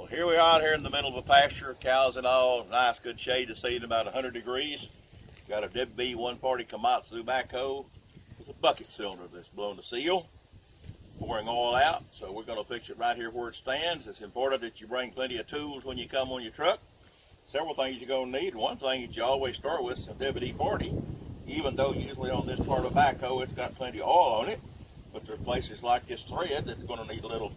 Here we are here in the middle of a pasture, cows and all, nice good shade to see at about 100 degrees. Got a WB140 Komatsu Backhoe with a bucket cylinder that's blowing the seal, pouring oil out. So we're going to fix it right here where it stands. It's important that you bring plenty of tools when you come on your truck. Several things you're going to need. One thing that you always start with is a WD-40, even though usually on this part of the backhoe it's got plenty of oil on it. But there's places like this thread that's going to need a little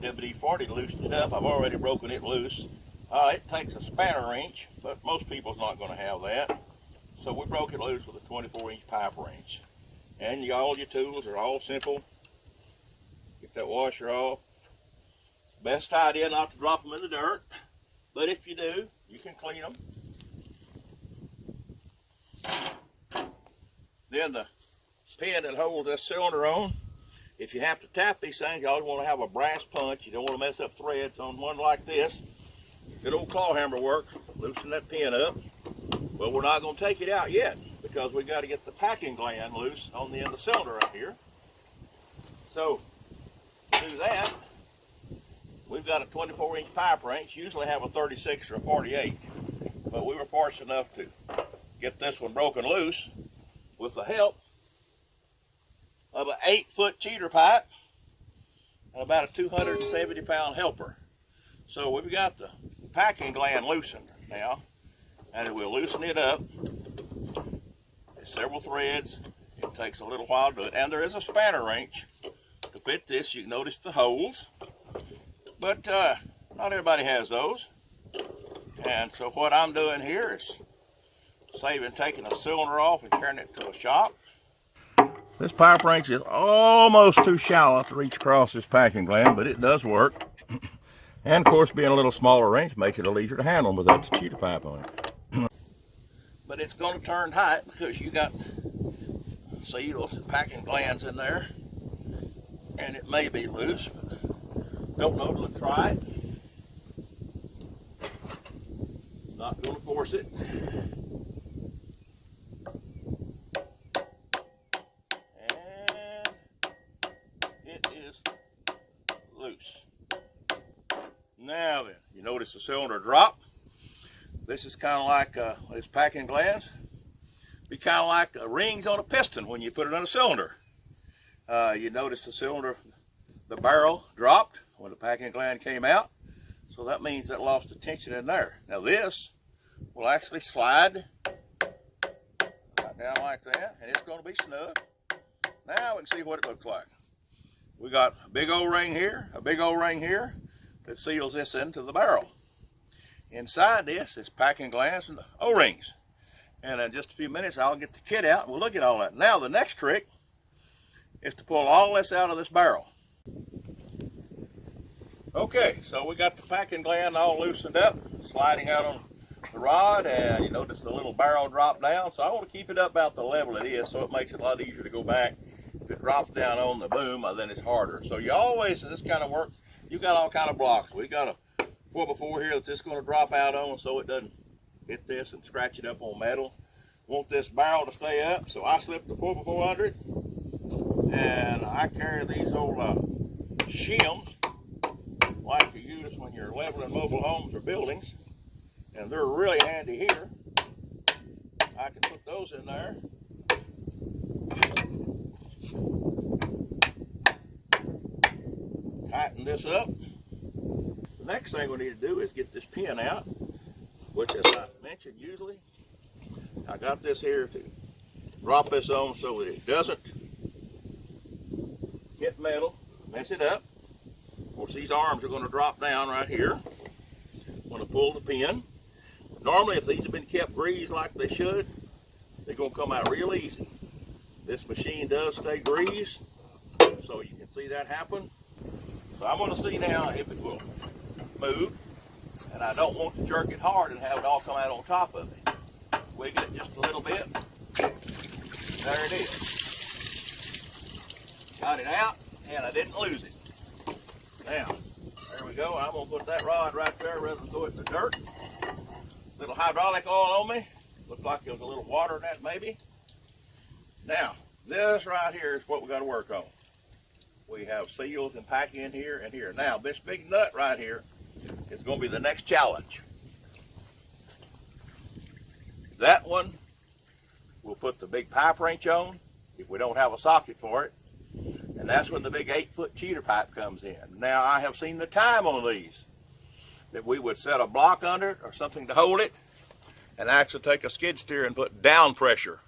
WD-40 to loosen it up. I've already broken it loose. It takes a spanner wrench, but most people's not going to have that. So we broke it loose with a 24-inch pipe wrench. And all your tools are all simple. Get that washer off. Best idea not to drop them in the dirt, but if you do, you can clean them. Then the pin that holds this cylinder on, if you have to tap these things, you always want to have a brass punch. You don't want to mess up threads on one like this. Good old claw hammer work. Loosen that pin up. Well, we're not going to take it out yet because we got to get the packing gland loose on the end of the cylinder right here. So to do that, we've got a 24-inch pipe wrench. Usually have a 36 or a 48, but we were fortunate enough to get this one broken loose with the help of an 8-foot cheater pipe and about a 270-pound helper. So we've got the packing gland loosened now, and it will loosen it up. There's several threads. It takes a little while to do it, and there is a spanner wrench to fit this. You can notice the holes, but not everybody has those. And so what I'm doing here is taking a cylinder off and carrying it to a shop. This pipe wrench is almost too shallow to reach across this packing gland, but it does work. And of course, being a little smaller wrench makes it a little easier to handle without the cheater pipe on it. But it's going to turn tight because you got seals and packing glands in there, and it may be loose, but don't know till I try it. Not going to force it. Loose. Now then, you notice the cylinder drop. This is kind of like this packing glands. Be kind of like rings on a piston when you put it on a cylinder. You notice the cylinder, the barrel dropped when the packing gland came out. So that means that lost the tension in there. Now this will actually slide right down like that, and it's going to be snug. Now we can see what it looks like. We got a big old ring here, a big old ring here that seals this into the barrel. Inside this is packing glands and O-rings. And in just a few minutes I'll get the kit out and we'll look at all that. Now the next trick is to pull all this out of this barrel. Okay, so we got the packing gland all loosened up, sliding out on the rod, and you notice the little barrel drop down. So I want to keep it up about the level it is so it makes it a lot easier to go back. If it drops down on the boom, then it's harder. So you always, in this kind of work, you got all kind of blocks. We got a 4x4 here that's just going to drop out on so it doesn't hit this and scratch it up on metal. Want this barrel to stay up, so I slip the 4x4 under it, and I carry these old shims like you use when you're leveling mobile homes or buildings, and they're really handy here. I can put those in there. Tighten this up. The next thing we need to do is get this pin out, which, as I mentioned, usually I got this here to drop this on so that it doesn't hit metal, mess it up. Of course, these arms are going to drop down right here when I pull the pin. Normally, if these have been kept greased like they should, they're going to come out real easy. This machine does stay greased, so you can see that happen. So I'm going to see now if it will move, and I don't want to jerk it hard and have it all come out on top of it. Wiggle it just a little bit. There it is. Got it out, and I didn't lose it. Now, there we go. I'm going to put that rod right there rather than throw it in the dirt. Little hydraulic oil on me. Looks like there was a little water in that maybe. Now, this right here is what we got to work on. We have seals and packing in here and here. Now, this big nut right here is going to be the next challenge. That one, we'll put the big pipe wrench on if we don't have a socket for it. And that's when the big 8-foot cheater pipe comes in. Now, I have seen the time on these that we would set a block under it or something to hold it and actually take a skid steer and put down pressure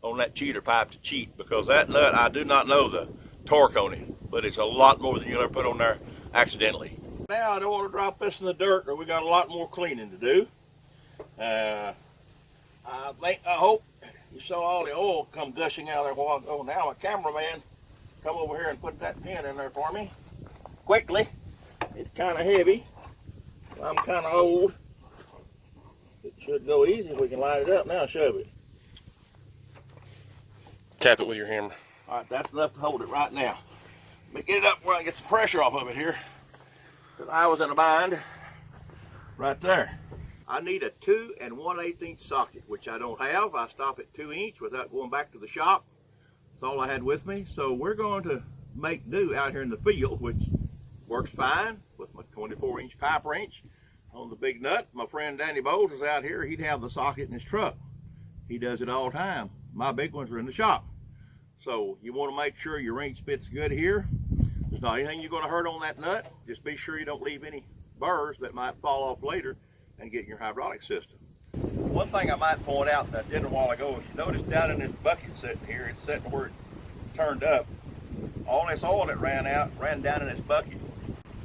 on that cheater pipe to cheat, because that nut, I do not know the torque on it, but it's a lot more than you'll ever put on there accidentally. Now, I don't want to drop this in the dirt, or we got a lot more cleaning to do. I hope you saw all the oil come gushing out of there a while ago. Now, my cameraman, come over here and put that pin in there for me quickly. It's kind of heavy. I'm kind of old. It should go easy if we can line it up. Now, shove it. Tap it with your hammer. All right, that's enough to hold it right now. Let me get it up where I get some pressure off of it here, because I was in a bind right there. I need a 2 1/8" socket, which I don't have. I stop at 2 inch without going back to the shop. That's all I had with me. So we're going to make do out here in the field, which works fine with my 24-inch pipe wrench on the big nut. My friend Danny Bowles is out here. He'd have the socket in his truck. He does it all the time. My big ones are in the shop. So you want to make sure your wrench fits good here. There's not anything you're going to hurt on that nut. Just be sure you don't leave any burrs that might fall off later and get in your hydraulic system. One thing I might point out that I did a while ago, if you notice down in this bucket sitting here, it's sitting where it turned up. All this oil that ran down in this bucket.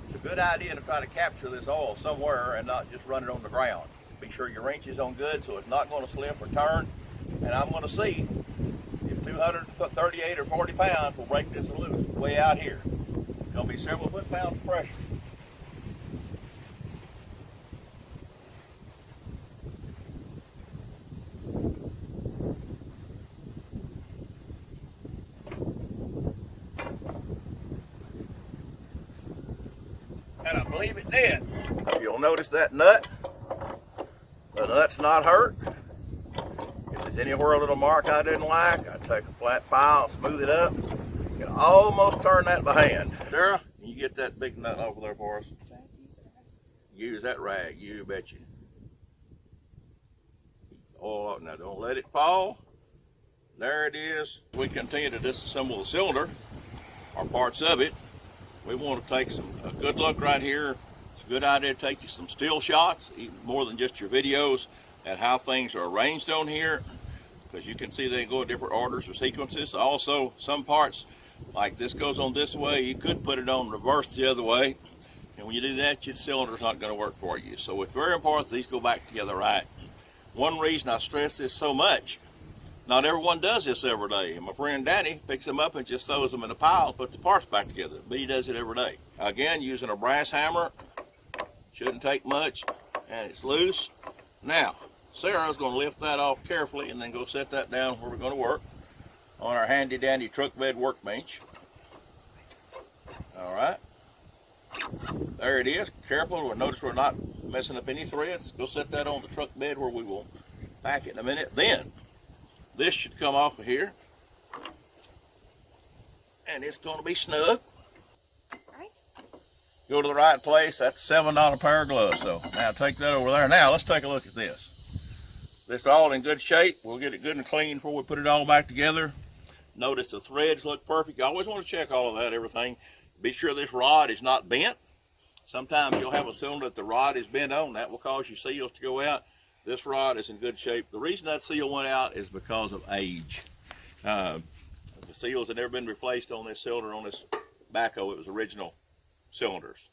It's a good idea to try to capture this oil somewhere and not just run it on the ground. Be sure your wrench is on good so it's not going to slip or turn. And I'm going to see if 238 or 40 pounds will break this loose way out here. It's going to be several foot-pounds of pressure. And I believe it did. You'll notice that nut. The nut's not hurt. If there's anywhere a little mark I didn't like, I'd take a flat file, smooth it up. You can almost turn that by hand. Sarah, can you get that big nut over there for us? Use that rag, you betcha. Oil up now, don't let it fall. There it is. We continue to disassemble the cylinder, or parts of it. We want to take a good look right here. It's a good idea to take you some still shots, even more than just your videos, at how things are arranged on here, because you can see they go in different orders or sequences. Also, some parts, like this goes on this way, you could put it on reverse the other way, and when you do that, your cylinder's not going to work for you. So it's very important these go back together right. One reason I stress this so much, not everyone does this every day. My friend Danny picks them up and just throws them in a pile and puts the parts back together, but he does it every day. Again, using a brass hammer, shouldn't take much, and it's loose. Now, Sarah's going to lift that off carefully and then go set that down where we're going to work on our handy dandy truck bed workbench. All right, there it is. Careful, notice we're not messing up any threads. Go set that on the truck bed where we will pack it in a minute. Then this should come off of here and it's going to be snug. Go to the right place. That's a $7 pair of gloves. So now take that over there. Now let's take a look at this. This all in good shape. We'll get it good and clean before we put it all back together. Notice the threads look perfect. You always want to check all of that, everything. Be sure this rod is not bent. Sometimes you'll have a cylinder that the rod is bent on. That will cause your seals to go out. This rod is in good shape. The reason that seal went out is because of age. The seals had never been replaced on this cylinder, on this backhoe. It was original cylinders.